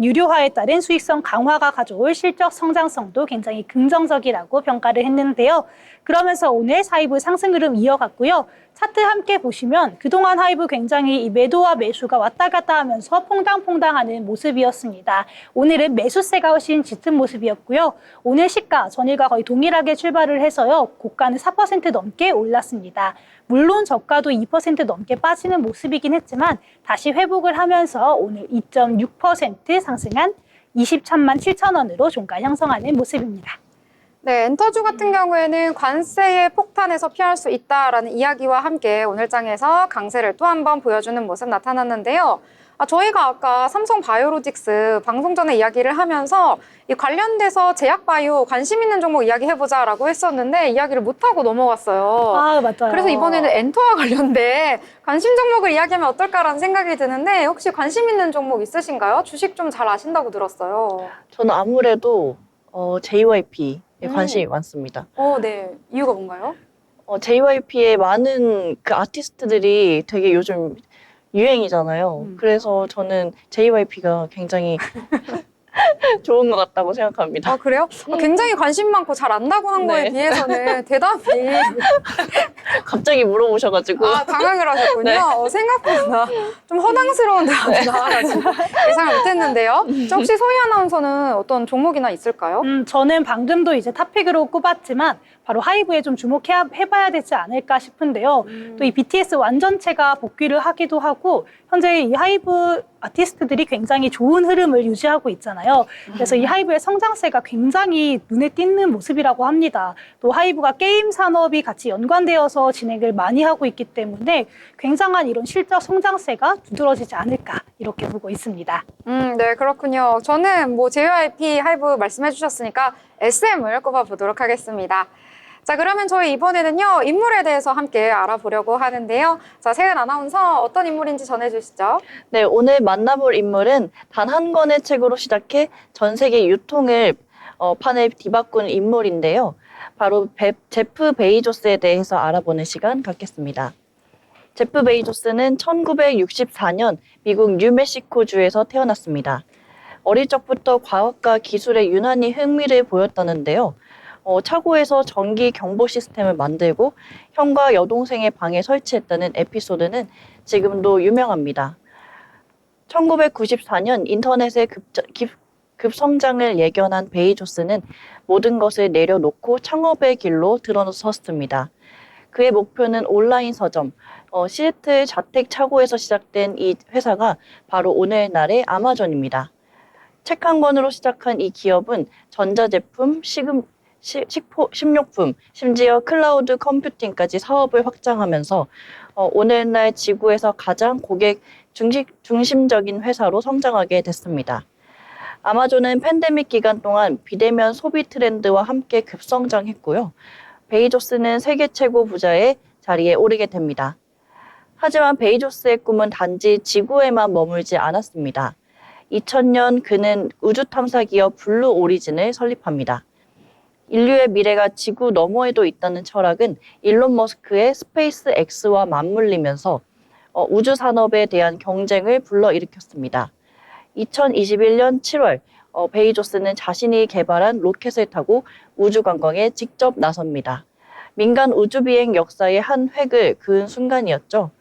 유료화에 따른 수익성 강화가 가져올 실적 성장성도 굉장히 긍정적이라고 평가를 했는데요. 그러면서 오늘 하이브 상승 흐름 이어갔고요. 차트 함께 보시면 그동안 하이브 굉장히 이 매도와 매수가 왔다 갔다 하면서 퐁당퐁당하는 모습이었습니다. 오늘은 매수세가 훨씬 짙은 모습이었고요. 오늘 시가 전일과 거의 동일하게 출발을 해서요. 고가는 4% 넘게 올랐습니다. 물론 저가도 2% 넘게 빠지는 모습이긴 했지만 다시 회복을 하면서 오늘 2.6% 상승한 23만 7천 원으로 종가 형성하는 모습입니다. 네, 엔터주 같은 경우에는 관세의 폭탄에서 피할 수 있다라는 이야기와 함께 오늘 장에서 강세를 또 한 번 보여주는 모습 나타났는데요. 저희가 아까 삼성바이오로직스 방송 전에 이야기를 하면서 이 관련돼서 제약바이오 관심 있는 종목 이야기해보자라고 했었는데 이야기를 못하고 넘어갔어요. 아, 맞아요. 그래서 이번에는 엔터와 관련된 관심 종목을 이야기하면 어떨까라는 생각이 드는데 혹시 관심 있는 종목 있으신가요? 주식 좀 잘 아신다고 들었어요. 저는 아무래도 JYP에 관심이 많습니다. 네. 이유가 뭔가요? JYP의 많은 그 아티스트들이 되게 요즘 유행이잖아요. 그래서 저는 JYP가 굉장히 좋은 것 같다고 생각합니다. 그래요? 굉장히 관심 많고 잘 안다고 한 거에 네. 비해서는 대답이 갑자기 물어보셔가지고. 당황을 하셨군요. 네. 생각보다 좀 허당스러운 대답이 나와가지고 예상을 못했는데요. 혹시 소희 아나운서는 어떤 종목이나 있을까요? 저는 방금도 이제 탑픽으로 꼽았지만 바로 하이브에 좀 주목해봐야 되지 않을까 싶은데요. 또 이 BTS 완전체가 복귀를 하기도 하고 현재 이 하이브 아티스트들이 굉장히 좋은 흐름을 유지하고 있잖아요. 그래서 이 하이브의 성장세가 굉장히 눈에 띄는 모습이라고 합니다. 또 하이브가 게임 산업이 같이 연관되어서 진행을 많이 하고 있기 때문에 굉장한 이런 실적 성장세가 두드러지지 않을까 이렇게 보고 있습니다. 네, 그렇군요. 저는 JYP 하이브 말씀해 주셨으니까 SM을 꼽아보도록 하겠습니다. 자, 그러면 저희 이번에는요, 인물에 대해서 함께 알아보려고 하는데요. 자, 세은 아나운서 어떤 인물인지 전해주시죠. 네, 오늘 만나볼 인물은 단 한 권의 책으로 시작해 전 세계 유통을 판을 뒤바꾼 인물인데요. 바로 제프 베이조스에 대해서 알아보는 시간 갖겠습니다. 제프 베이조스는 1964년 미국 뉴멕시코주에서 태어났습니다. 어릴 적부터 과학과 기술에 유난히 흥미를 보였다는데요. 차고에서 전기 경보 시스템을 만들고 형과 여동생의 방에 설치했다는 에피소드는 지금도 유명합니다. 1994년 인터넷의 급성장을 예견한 베이조스는 모든 것을 내려놓고 창업의 길로 들어섰습니다. 그의 목표는 온라인 서점, 시애틀 자택 차고에서 시작된 이 회사가 바로 오늘날의 아마존입니다. 책 한 권으로 시작한 이 기업은 전자제품, 식료품, 심지어 클라우드 컴퓨팅까지 사업을 확장하면서 오늘날 지구에서 가장 고객 중심적인 회사로 성장하게 됐습니다. 아마존은 팬데믹 기간 동안 비대면 소비 트렌드와 함께 급성장했고요. 베이조스는 세계 최고 부자의 자리에 오르게 됩니다. 하지만 베이조스의 꿈은 단지 지구에만 머물지 않았습니다. 2000년 그는 우주 탐사 기업 블루 오리진을 설립합니다. 인류의 미래가 지구 너머에도 있다는 철학은 일론 머스크의 스페이스 X와 맞물리면서 우주 산업에 대한 경쟁을 불러일으켰습니다. 2021년 7월 베이조스는 자신이 개발한 로켓을 타고 우주 관광에 직접 나섭니다. 민간 우주비행 역사의 한 획을 그은 순간이었죠.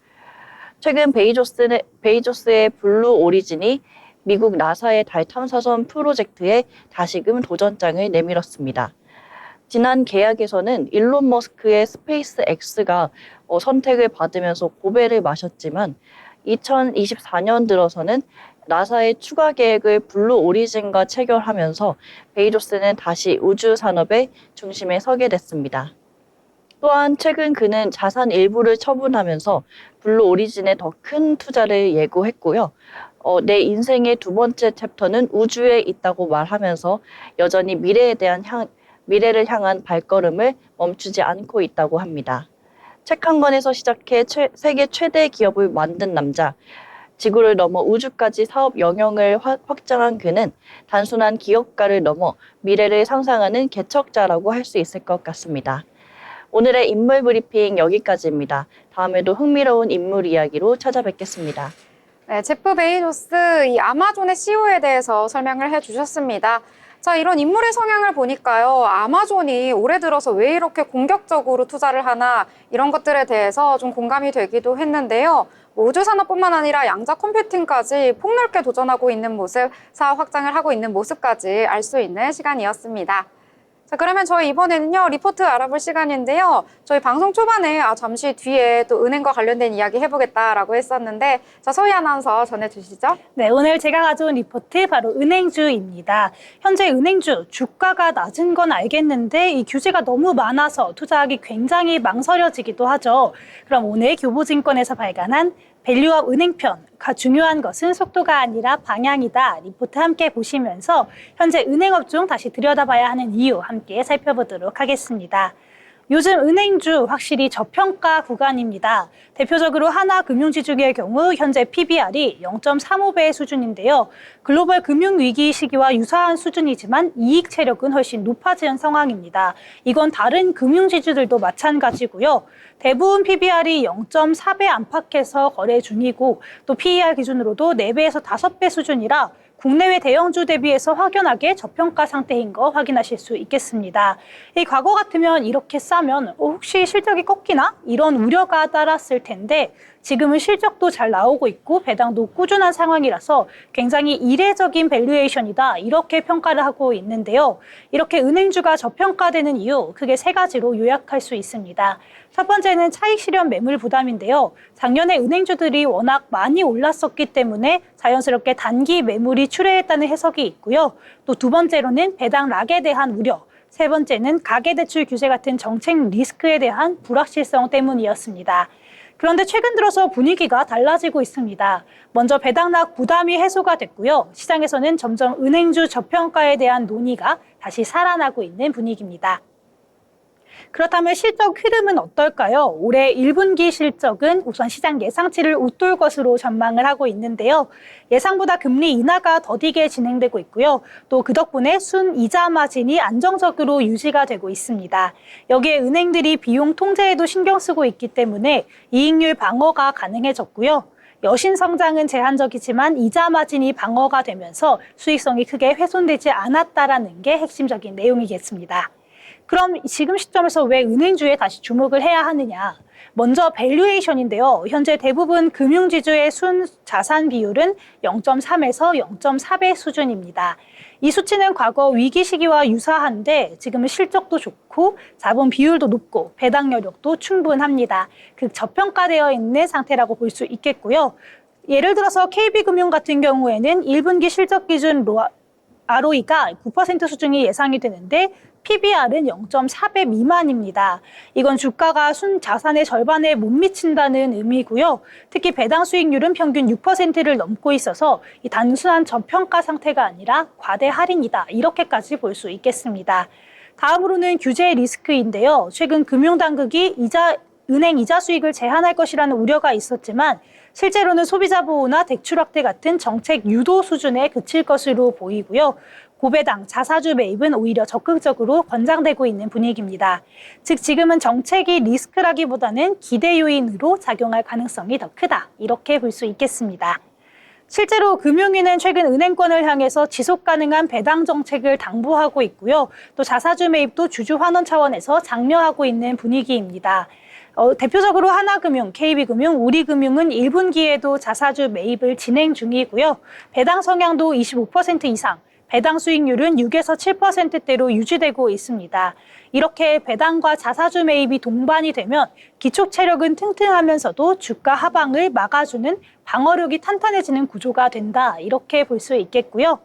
최근 베이조스의 블루 오리진이 미국 나사의 달 탐사선 프로젝트에 다시금 도전장을 내밀었습니다. 지난 계약에서는 일론 머스크의 스페이스 X가 선택을 받으면서 고배를 마셨지만 2024년 들어서는 나사의 추가 계획을 블루 오리진과 체결하면서 베이조스는 다시 우주 산업의 중심에 서게 됐습니다. 또한 최근 그는 자산 일부를 처분하면서 블루 오리진에 더 큰 투자를 예고했고요. 내 인생의 두 번째 챕터는 우주에 있다고 말하면서 여전히 미래를 향한 발걸음을 멈추지 않고 있다고 합니다. 책 한 권에서 시작해 세계 최대 기업을 만든 남자, 지구를 넘어 우주까지 사업 영역을 확장한 그는 단순한 기업가를 넘어 미래를 상상하는 개척자라고 할 수 있을 것 같습니다. 오늘의 인물 브리핑 여기까지입니다. 다음에도 흥미로운 인물 이야기로 찾아뵙겠습니다. 네, 제프 베이조스 이 아마존의 CEO에 대해서 설명을 해주셨습니다. 자, 이런 인물의 성향을 보니까요. 아마존이 올해 들어서 왜 이렇게 공격적으로 투자를 하나 이런 것들에 대해서 좀 공감이 되기도 했는데요. 우주 산업뿐만 아니라 양자 컴퓨팅까지 폭넓게 도전하고 있는 모습, 사업 확장을 하고 있는 모습까지 알 수 있는 시간이었습니다. 자, 그러면 저희 이번에는요, 리포트 알아볼 시간인데요. 저희 방송 초반에 잠시 뒤에 또 은행과 관련된 이야기 해보겠다라고 했었는데, 자, 소희 아나운서 전해주시죠. 네, 오늘 제가 가져온 리포트 바로 은행주입니다. 현재 은행주 주가가 낮은 건 알겠는데 이 규제가 너무 많아서 투자하기 굉장히 망설여지기도 하죠. 그럼 오늘 교보증권에서 발간한 밸류업 은행편, 중요한 것은 속도가 아니라 방향이다. 리포트 함께 보시면서 현재 은행업종 다시 들여다봐야 하는 이유 함께 살펴보도록 하겠습니다. 요즘 은행주 확실히 저평가 구간입니다. 대표적으로 하나금융지주의 경우 현재 PBR이 0.35배 수준인데요. 글로벌 금융위기 시기와 유사한 수준이지만 이익 체력은 훨씬 높아진 상황입니다. 이건 다른 금융지주들도 마찬가지고요. 대부분 PBR이 0.4배 안팎에서 거래 중이고 또 PER 기준으로도 4배에서 5배 수준이라 국내외 대형주 대비해서 확연하게 저평가 상태인 거 확인하실 수 있겠습니다. 이 과거 같으면 이렇게 싸면 혹시 실적이 꺾이나? 이런 우려가 따랐을 텐데 지금은 실적도 잘 나오고 있고 배당도 꾸준한 상황이라서 굉장히 이례적인 밸류에이션이다 이렇게 평가를 하고 있는데요. 이렇게 은행주가 저평가되는 이유 크게 3가지로 요약할 수 있습니다. 첫 번째는 차익 실현 매물 부담인데요. 작년에 은행주들이 워낙 많이 올랐었기 때문에 자연스럽게 단기 매물이 출회했다는 해석이 있고요. 또 두 번째로는 배당 락에 대한 우려, 세 번째는 가계대출 규제 같은 정책 리스크에 대한 불확실성 때문이었습니다. 그런데 최근 들어서 분위기가 달라지고 있습니다. 먼저 배당락 부담이 해소가 됐고요. 시장에서는 점점 은행주 저평가에 대한 논의가 다시 살아나고 있는 분위기입니다. 그렇다면 실적 흐름은 어떨까요? 올해 1분기 실적은 우선 시장 예상치를 웃돌 것으로 전망을 하고 있는데요. 예상보다 금리 인하가 더디게 진행되고 있고요. 또 그 덕분에 순이자 마진이 안정적으로 유지가 되고 있습니다. 여기에 은행들이 비용 통제에도 신경 쓰고 있기 때문에 이익률 방어가 가능해졌고요. 여신 성장은 제한적이지만 이자 마진이 방어가 되면서 수익성이 크게 훼손되지 않았다라는 게 핵심적인 내용이겠습니다. 그럼 지금 시점에서 왜 은행주에 다시 주목을 해야 하느냐? 먼저 밸류에이션인데요. 현재 대부분 금융지주의 순자산 비율은 0.3에서 0.4배 수준입니다. 이 수치는 과거 위기 시기와 유사한데 지금은 실적도 좋고 자본 비율도 높고 배당 여력도 충분합니다. 극저평가되어 있는 상태라고 볼 수 있겠고요. 예를 들어서 KB금융 같은 경우에는 1분기 실적 기준 ROE가 9% 수준이 예상이 되는데 PBR은 0.4배 미만입니다. 이건 주가가 순자산의 절반에 못 미친다는 의미고요. 특히 배당 수익률은 평균 6%를 넘고 있어서 이 단순한 저평가 상태가 아니라 과대 할인이다. 이렇게까지 볼 수 있겠습니다. 다음으로는 규제 리스크인데요. 최근 금융당국이 은행 이자 수익을 제한할 것이라는 우려가 있었지만 실제로는 소비자 보호나 대출 확대 같은 정책 유도 수준에 그칠 것으로 보이고요. 고배당, 자사주 매입은 오히려 적극적으로 권장되고 있는 분위기입니다. 즉 지금은 정책이 리스크라기보다는 기대 요인으로 작용할 가능성이 더 크다. 이렇게 볼 수 있겠습니다. 실제로 금융위는 최근 은행권을 향해서 지속 가능한 배당 정책을 당부하고 있고요. 또 자사주 매입도 주주 환원 차원에서 장려하고 있는 분위기입니다. 대표적으로 하나금융, KB금융, 우리금융은 1분기에도 자사주 매입을 진행 중이고요. 배당 성향도 25% 이상, 배당 수익률은 6에서 7%대로 유지되고 있습니다. 이렇게 배당과 자사주 매입이 동반이 되면 기초 체력은 튼튼하면서도 주가 하방을 막아주는 방어력이 탄탄해지는 구조가 된다. 이렇게 볼 수 있겠고요.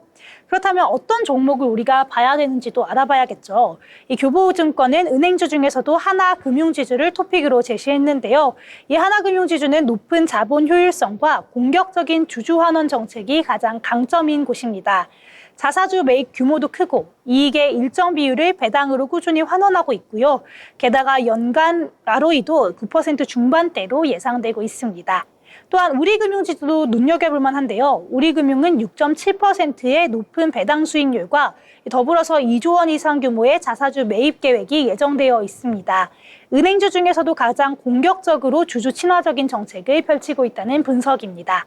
그렇다면 어떤 종목을 우리가 봐야 되는지도 알아봐야겠죠. 이 교보증권은 은행주 중에서도 하나금융지주를 토픽으로 제시했는데요. 이 하나금융지주는 높은 자본 효율성과 공격적인 주주 환원 정책이 가장 강점인 곳입니다. 자사주 매입 규모도 크고 이익의 일정 비율을 배당으로 꾸준히 환원하고 있고요. 게다가 연간 ROE도 9% 중반대로 예상되고 있습니다. 또한 우리금융지주도 눈여겨볼 만한데요. 우리금융은 6.7%의 높은 배당 수익률과 더불어서 2조 원 이상 규모의 자사주 매입 계획이 예정되어 있습니다. 은행주 중에서도 가장 공격적으로 주주 친화적인 정책을 펼치고 있다는 분석입니다.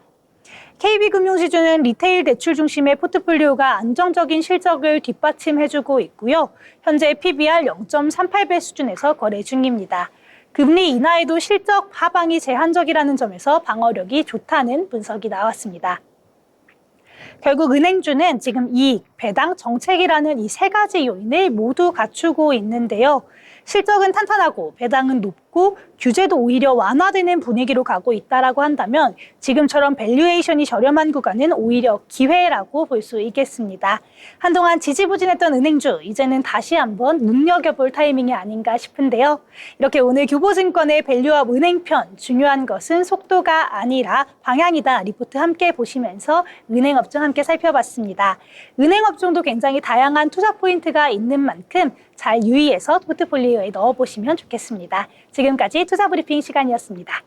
KB금융지주는 리테일 대출 중심의 포트폴리오가 안정적인 실적을 뒷받침해주고 있고요. 현재 PBR 0.38배 수준에서 거래 중입니다. 금리 인하에도 실적 하방이 제한적이라는 점에서 방어력이 좋다는 분석이 나왔습니다. 결국 은행주는 지금 이익, 배당, 정책이라는 이 세 가지 요인을 모두 갖추고 있는데요. 실적은 탄탄하고 배당은 높고 규제도 오히려 완화되는 분위기로 가고 있다라고 한다면 지금처럼 밸류에이션이 저렴한 구간은 오히려 기회라고 볼 수 있겠습니다. 한동안 지지부진했던 은행주, 이제는 다시 한번 눈여겨볼 타이밍이 아닌가 싶은데요. 이렇게 오늘 교보증권의 밸류업 은행편, 중요한 것은 속도가 아니라 방향이다 리포트 함께 보시면서 은행업종 함께 살펴봤습니다. 은행업종도 굉장히 다양한 투자 포인트가 있는 만큼 잘 유의해서 포트폴리오에 넣어보시면 좋겠습니다. 지금까지 투자브리핑 시간이었습니다.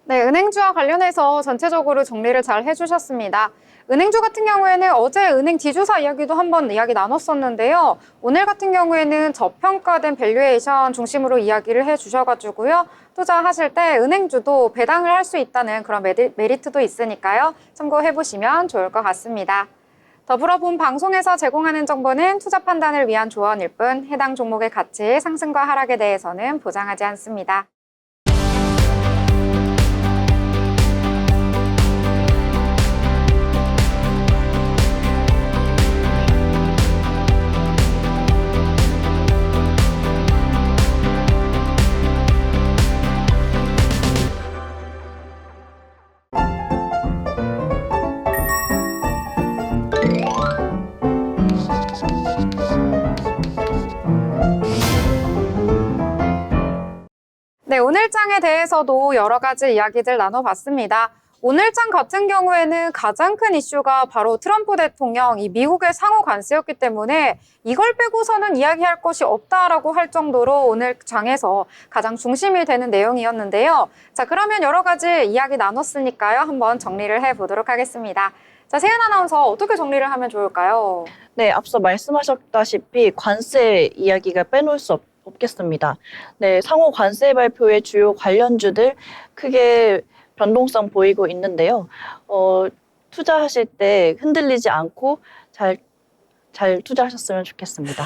네, 은행주와 관련해서 전체적으로 정리를 잘 해주셨습니다. 은행주 같은 경우에는 어제 은행 지주사 이야기도 한번 이야기 나눴었는데요. 오늘 같은 경우에는 저평가된 밸류에이션 중심으로 이야기를 해주셔가지고요. 투자하실 때 은행주도 배당을 할 수 있다는 그런 메리트도 있으니까요. 참고해보시면 좋을 것 같습니다. 더불어 본 방송에서 제공하는 정보는 투자 판단을 위한 조언일 뿐 해당 종목의 가치, 상승과 하락에 대해서는 보장하지 않습니다. 네, 오늘장에 대해서도 여러 가지 이야기들 나눠봤습니다. 오늘장 같은 경우에는 가장 큰 이슈가 바로 트럼프 대통령, 이 미국의 상호 관세였기 때문에 이걸 빼고서는 이야기할 것이 없다라고 할 정도로 오늘 장에서 가장 중심이 되는 내용이었는데요. 자, 그러면 여러 가지 이야기 나눴으니까요. 한번 정리를 해보도록 하겠습니다. 자, 세연 아나운서 어떻게 정리를 하면 좋을까요? 네, 앞서 말씀하셨다시피 관세 이야기가 빼놓을 수 없겠습니다. 네, 상호 관세 발표의 주요 관련주들 크게 변동성 보이고 있는데요. 투자하실 때 흔들리지 않고 잘 투자하셨으면 좋겠습니다.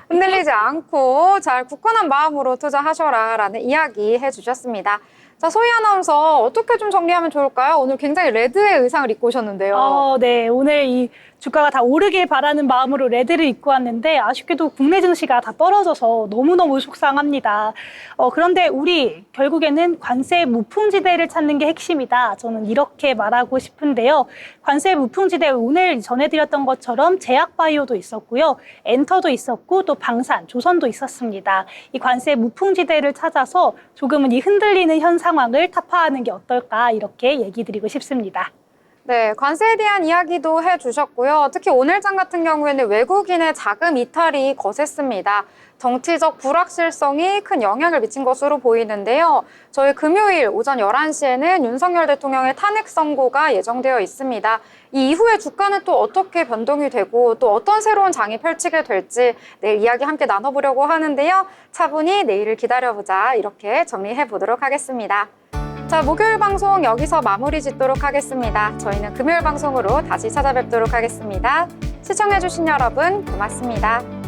흔들리지 않고 잘 굳건한 마음으로 투자하셔라라는 이야기 해주셨습니다. 자, 소희 아나운서 어떻게 좀 정리하면 좋을까요? 오늘 굉장히 레드의 의상을 입고 오셨는데요. 네, 오늘 이 주가가 다 오르길 바라는 마음으로 레드를 입고 왔는데 아쉽게도 국내 증시가 다 떨어져서 너무너무 속상합니다. 그런데 우리 결국에는 관세 무풍지대를 찾는 게 핵심이다. 저는 이렇게 말하고 싶은데요. 관세 무풍지대 오늘 전해드렸던 것처럼 제약바이오도 있었고요. 엔터도 있었고 또 방산, 조선도 있었습니다. 이 관세 무풍지대를 찾아서 조금은 이 흔들리는 현 상황을 타파하는 게 어떨까 이렇게 얘기 드리고 싶습니다. 네, 관세에 대한 이야기도 해주셨고요. 특히 오늘장 같은 경우에는 외국인의 자금 이탈이 거셌습니다. 정치적 불확실성이 큰 영향을 미친 것으로 보이는데요. 저희 금요일 오전 11시에는 윤석열 대통령의 탄핵 선고가 예정되어 있습니다. 이 이후에 주가는 또 어떻게 변동이 되고 또 어떤 새로운 장이 펼치게 될지 내일 이야기 함께 나눠보려고 하는데요. 차분히 내일을 기다려보자 이렇게 정리해 보도록 하겠습니다. 자, 목요일 방송 여기서 마무리 짓도록 하겠습니다. 저희는 금요일 방송으로 다시 찾아뵙도록 하겠습니다. 시청해주신 여러분 고맙습니다.